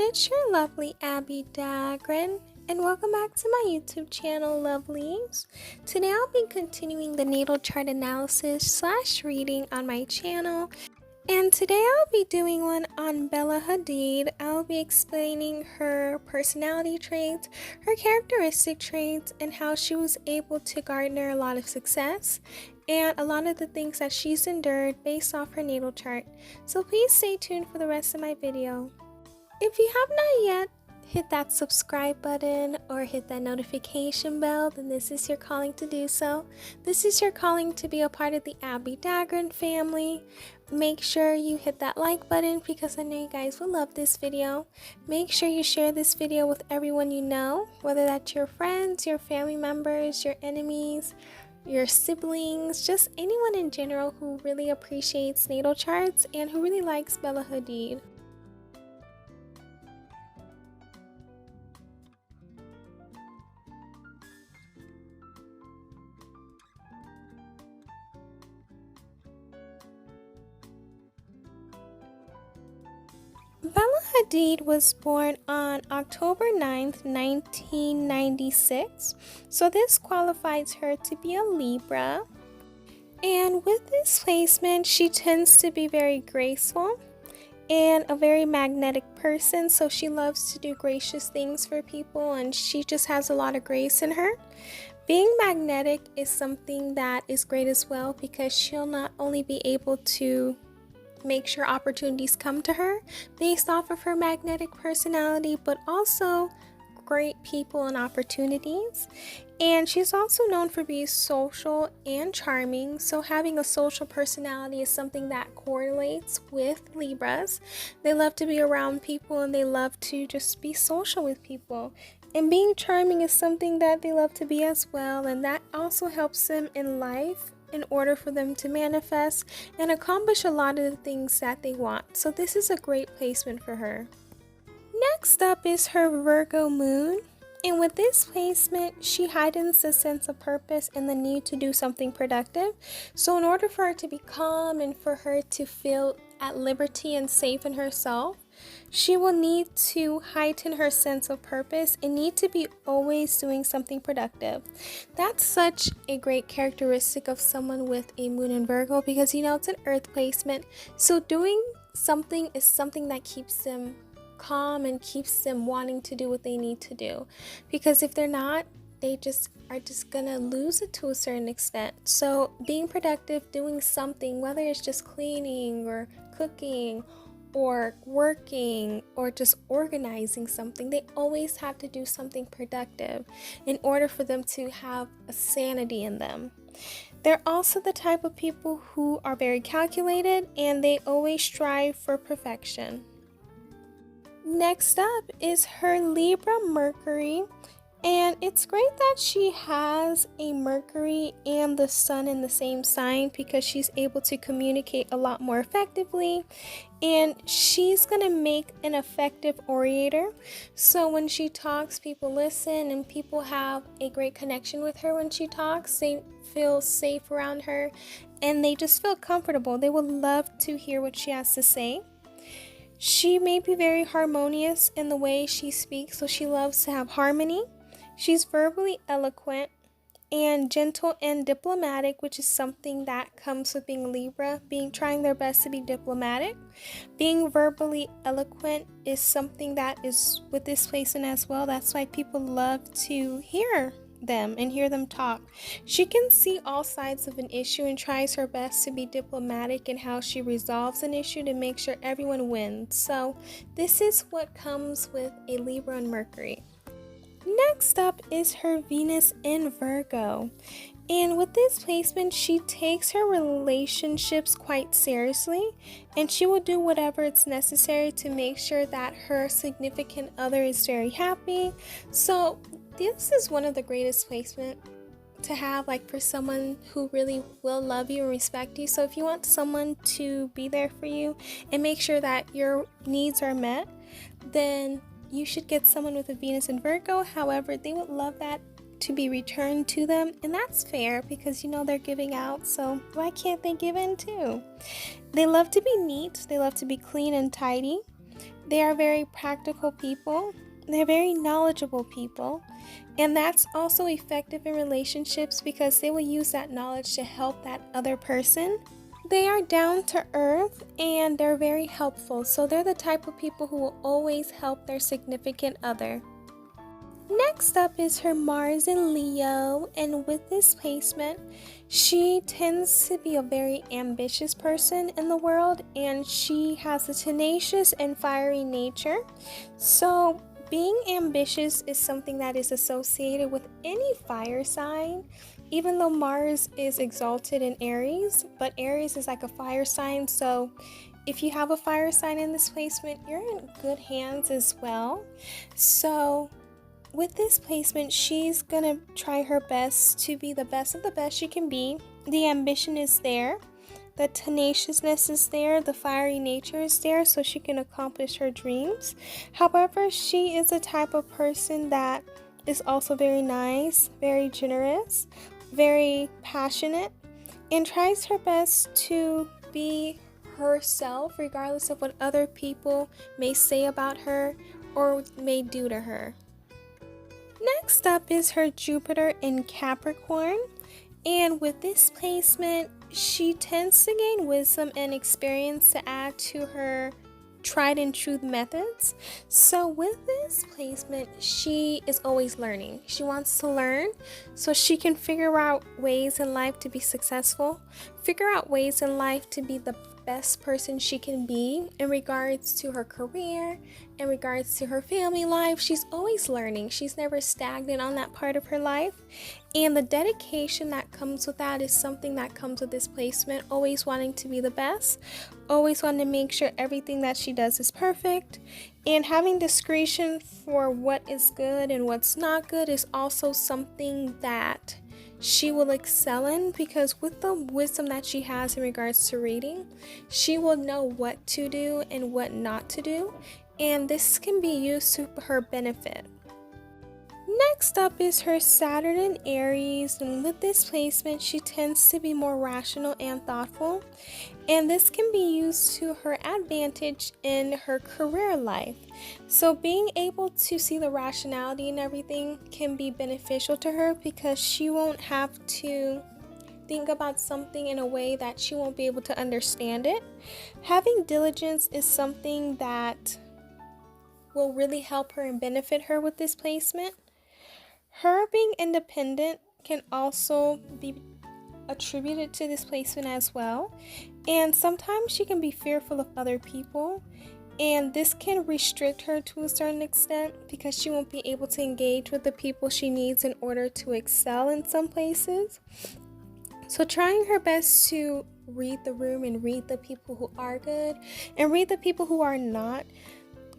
it's your lovely Abbie Dagrin, and welcome back to my YouTube channel, lovelies. Today I'll be continuing the natal chart analysis / reading on my channel, and today I'll be doing one on Bella Hadid. I'll be explaining her personality traits, her characteristic traits, and how she was able to garner a lot of success, and a lot of the things that she's endured based off her natal chart. So please stay tuned for the rest of my video. If you have not yet hit that subscribe button or hit that notification bell, then this is your calling to do so. This is your calling to be a part of the Abbie Dagrin family. Make sure you hit that like button because I know you guys will love this video. Make sure you share this video with everyone you know, whether that's your friends, your family members, your enemies, your siblings, just anyone in general who really appreciates natal charts and who really likes Bella Hadid. Bella Hadid was born on October 9th, 1996, so this qualifies her to be a Libra. And with this placement, she tends to be very graceful and a very magnetic person, so she loves to do gracious things for people, and she just has a lot of grace in her. Being magnetic is something that is great as well because she'll not only be able to make sure opportunities come to her based off of her magnetic personality, but also great people and opportunities. And she's also known for being social and charming, so having a social personality is something that correlates with Libras. They love to be around people and they love to just be social with people. And being charming is something that they love to be as well, and that also helps them in life in order for them to manifest and accomplish a lot of the things that they want. So this is a great placement for her. Next up is her Virgo Moon. And with this placement, she heightens the sense of purpose and the need to do something productive. So in order for her to be calm and for her to feel at liberty and safe in herself, she will need to heighten her sense of purpose and need to be always doing something productive. That's such a great characteristic of someone with a moon in Virgo because, you know, it's an earth placement. So doing something is something that keeps them calm and keeps them wanting to do what they need to do. Because if they're not, they are just gonna lose it to a certain extent. So being productive, doing something, whether it's just cleaning or cooking or working or just organizing something, they always have to do something productive in order for them to have a sanity in them. They're also the type of people who are very calculated and they always strive for perfection. Next up is her Libra Mercury. And it's great that she has a Mercury and the Sun in the same sign because she's able to communicate a lot more effectively, and she's going to make an effective orator. So when she talks, people listen and people have a great connection with her when she talks. They feel safe around her and they just feel comfortable. They will love to hear what she has to say. She may be very harmonious in the way she speaks, so she loves to have harmony. She's verbally eloquent and gentle and diplomatic, which is something that comes with being a Libra, trying their best to be diplomatic. Being verbally eloquent is something that is with this placement as well. That's why people love to hear them and hear them talk. She can see all sides of an issue and tries her best to be diplomatic in how she resolves an issue to make sure everyone wins. So this is what comes with a Libra and Mercury. Next up is her Venus in Virgo. And with this placement, she takes her relationships quite seriously and she will do whatever is necessary to make sure that her significant other is very happy. So this is one of the greatest placements to have, like for someone who really will love you and respect you. So if you want someone to be there for you and make sure that your needs are met, then you should get someone with a Venus in Virgo. However, they would love that to be returned to them, and that's fair because, you know, they're giving out, so why can't they give in too? They love to be neat, they love to be clean and tidy. They are very practical people. They're very knowledgeable people. And that's also effective in relationships because they will use that knowledge to help that other person. They are down to earth and they're very helpful. So they're the type of people who will always help their significant other. Next up is her Mars in Leo, and with this placement, she tends to be a very ambitious person in the world, and she has a tenacious and fiery nature. So being ambitious is something that is associated with any fire sign, even though Mars is exalted in Aries, but Aries is like a fire sign, so if you have a fire sign in this placement, you're in good hands as well. So with this placement, she's gonna try her best to be the best of the best she can be. The ambition is there, the tenaciousness is there, the fiery nature is there, so she can accomplish her dreams. However, she is a type of person that is also very nice, very generous, very passionate, and tries her best to be herself regardless of what other people may say about her or may do to her. Next up is her Jupiter in Capricorn, and with this placement, she tends to gain wisdom and experience to add to her tried and true methods. So with this placement, she is always learning. She wants to learn so she can figure out ways in life to be successful, figure out ways in life to be the best person she can be in regards to her career, in regards to her family life. She's always learning. She's never stagnant on that part of her life. And the dedication that comes with that is something that comes with this placement, always wanting to be the best, always wanting to make sure everything that she does is perfect. And having discretion for what is good and what's not good is also something that she will excel in, because with the wisdom that she has in regards to reading, she will know what to do and what not to do, and this can be used to her benefit. Next up is her Saturn in Aries, and with this placement, she tends to be more rational and thoughtful, and this can be used to her advantage in her career life. So being able to see the rationality in everything can be beneficial to her because she won't have to think about something in a way that she won't be able to understand it. Having diligence is something that will really help her and benefit her with this placement. Her being independent can also be attributed to this placement as well, and sometimes she can be fearful of other people, and this can restrict her to a certain extent because she won't be able to engage with the people she needs in order to excel in some places. So trying her best to read the room and read the people who are good and read the people who are not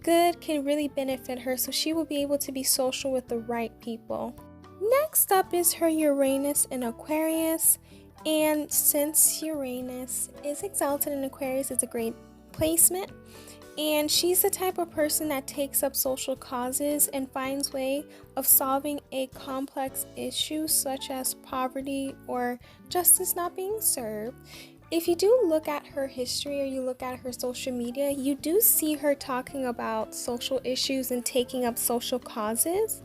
good can really benefit her, so she will be able to be social with the right people. Next up is her Uranus in Aquarius, and since Uranus is exalted in Aquarius, it's a great placement, and she's the type of person that takes up social causes and finds way of solving a complex issue such as poverty or justice not being served. If you do look at her history or you look at her social media, you do see her talking about social issues and taking up social causes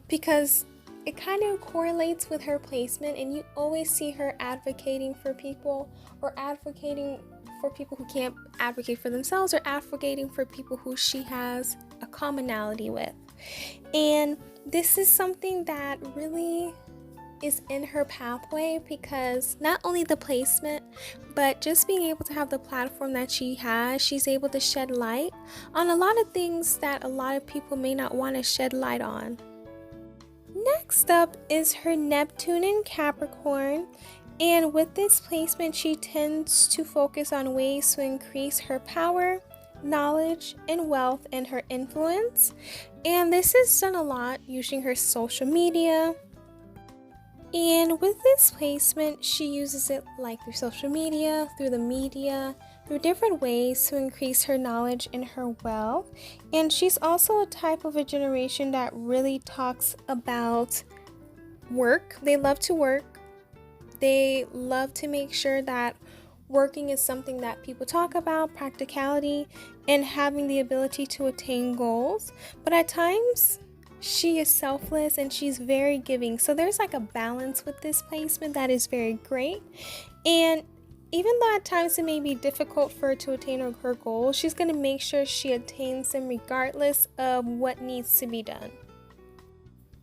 because it kind of correlates with her placement, and you always see her advocating for people or advocating for people who can't advocate for themselves or advocating for people who she has a commonality with. And this is something that really is in her pathway because not only the placement, but just being able to have the platform that she has, she's able to shed light on a lot of things that a lot of people may not want to shed light on. Next up is her Neptune in Capricorn, and with this placement, she tends to focus on ways to increase her power, knowledge, and wealth and her influence, and this is done a lot using her social media. And with this placement, she uses it like through social media, through the media, through different ways to increase her knowledge and her wealth. And she's also a type of a generation that really talks about work. They love to work. They love to make sure that working is something that people talk about, practicality, and having the ability to attain goals, but at times she is selfless and she's very giving. So there's like a balance with this placement that is very great. And even though at times it may be difficult for her to attain her goals, she's going to make sure she attains them regardless of what needs to be done.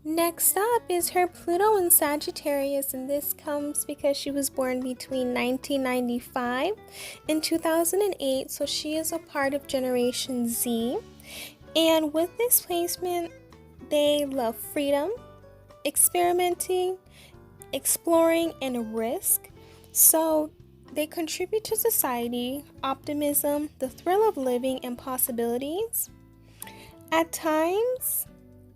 Next up is her Pluto and Sagittarius, and this comes because she was born between 1995 and 2008, so she is a part of Generation Z. And with this placement, they love freedom, experimenting, exploring, and risk. So they contribute to society, optimism, the thrill of living, and possibilities. At times,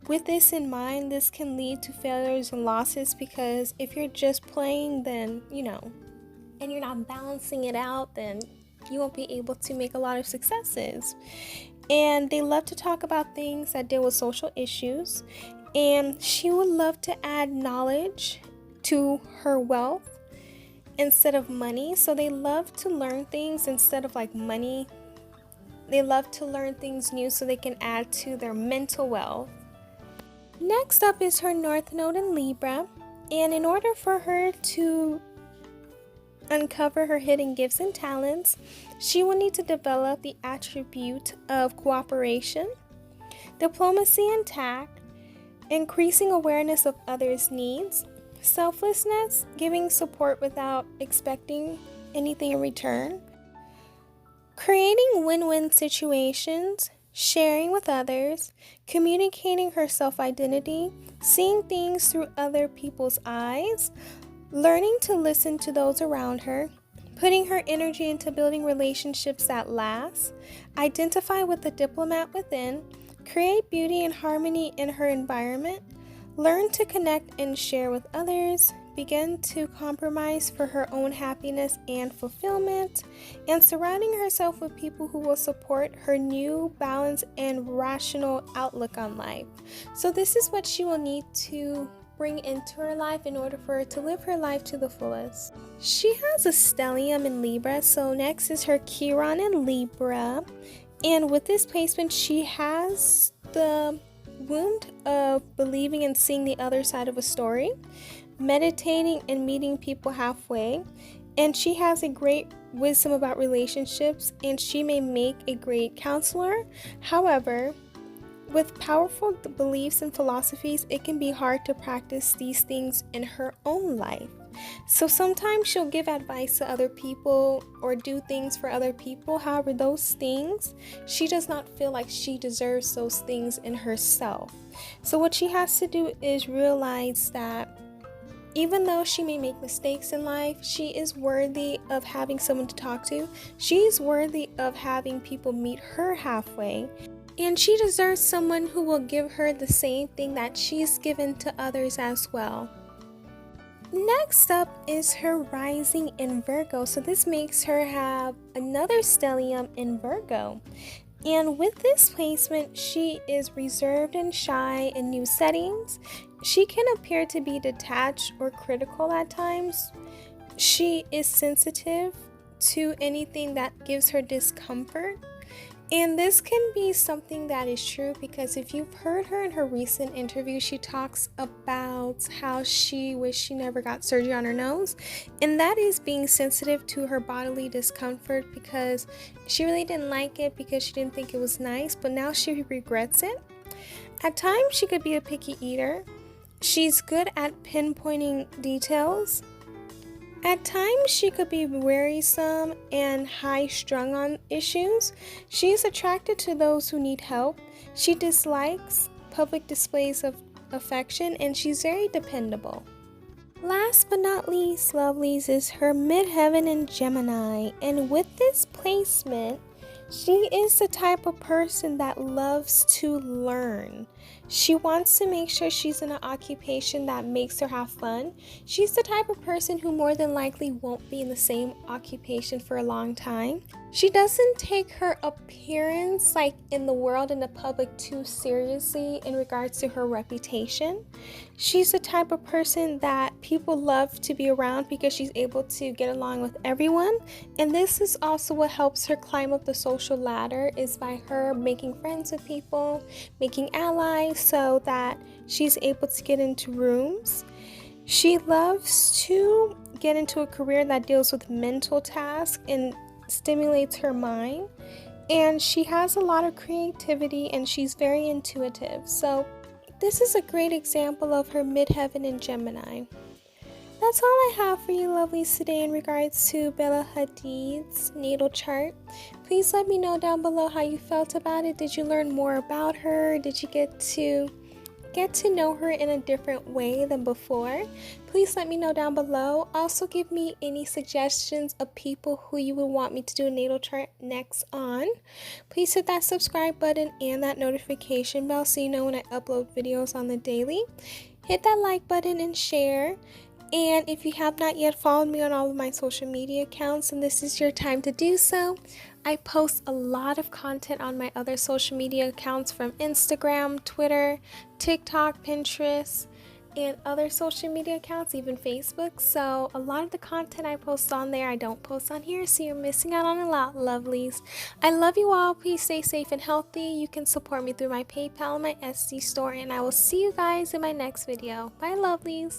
with this in mind, this can lead to failures and losses, because if you're just playing, then, and you're not balancing it out, then you won't be able to make a lot of successes. And they love to talk about things that deal with social issues, and she would love to add knowledge to her wealth instead of money. So they love to learn things instead of like money. They love to learn things new so they can add to their mental wealth. Next up is her North Node in Libra, and in order for her to uncover her hidden gifts and talents, she will need to develop the attribute of cooperation, diplomacy and tact, increasing awareness of others' needs, selflessness, giving support without expecting anything in return, creating win-win situations, sharing with others, communicating her self-identity, seeing things through other people's eyes, learning to listen to those around her, putting her energy into building relationships that last, identify with the diplomat within, create beauty and harmony in her environment, learn to connect and share with others, begin to compromise for her own happiness and fulfillment, and surrounding herself with people who will support her new, balanced, and rational outlook on life. So this is what she will need to bring into her life in order for her to live her life to the fullest. She has a stellium in Libra, so next is her Kiron and Libra. And with this placement, she has the wound of believing and seeing the other side of a story, meditating and meeting people halfway, and she has a great wisdom about relationships, and she may make a great counselor. However, with powerful beliefs and philosophies, it can be hard to practice these things in her own life. So sometimes she'll give advice to other people or do things for other people. However, those things, she does not feel like she deserves those things in herself. So what she has to do is realize that even though she may make mistakes in life, she is worthy of having someone to talk to. She's worthy of having people meet her halfway. And she deserves someone who will give her the same thing that she's given to others as well. Next up is her rising in Virgo. So this makes her have another stellium in Virgo. And with this placement, she is reserved and shy in new settings. She can appear to be detached or critical at times. She is sensitive to anything that gives her discomfort. And this can be something that is true, because if you've heard her in her recent interview, she talks about how she wished she never got surgery on her nose. And that is being sensitive to her bodily discomfort, because she really didn't like it because she didn't think it was nice, but now she regrets it. At times, she could be a picky eater. She's good at pinpointing details. At times, she could be wearisome and high-strung on issues. She is attracted to those who need help. She dislikes public displays of affection, and she's very dependable. Last but not least, lovelies, is her midheaven in Gemini. And with this placement, she is the type of person that loves to learn. She wants to make sure she's in an occupation that makes her have fun. She's the type of person who more than likely won't be in the same occupation for a long time. She doesn't take her appearance like in the world in the public too seriously in regards to her reputation. She's the type of person that people love to be around because she's able to get along with everyone, and this is also what helps her climb up the social ladder, is by her making friends with people, making allies, so that she's able to get into rooms. She loves to get into a career that deals with mental tasks and stimulates her mind, and she has a lot of creativity and she's very intuitive. So this is a great example of her midheaven in Gemini. That's all I have for you lovelies today in regards to Bella Hadid's natal chart. Please let me know down below how you felt about it. Did you learn more about her? Did you get to know her in a different way than before? Please let me know down below. Also give me any suggestions of people who you would want me to do a natal chart next on. Please hit that subscribe button and that notification bell so you know when I upload videos on the daily. Hit that like button and share. And if you have not yet followed me on all of my social media accounts, and this is your time to do so, I post a lot of content on my other social media accounts from Instagram, Twitter, TikTok, Pinterest, and other social media accounts, even Facebook. So a lot of the content I post on there, I don't post on here, so you're missing out on a lot, lovelies. I love you all. Please stay safe and healthy. You can support me through my PayPal and my Etsy store, and I will see you guys in my next video. Bye, lovelies.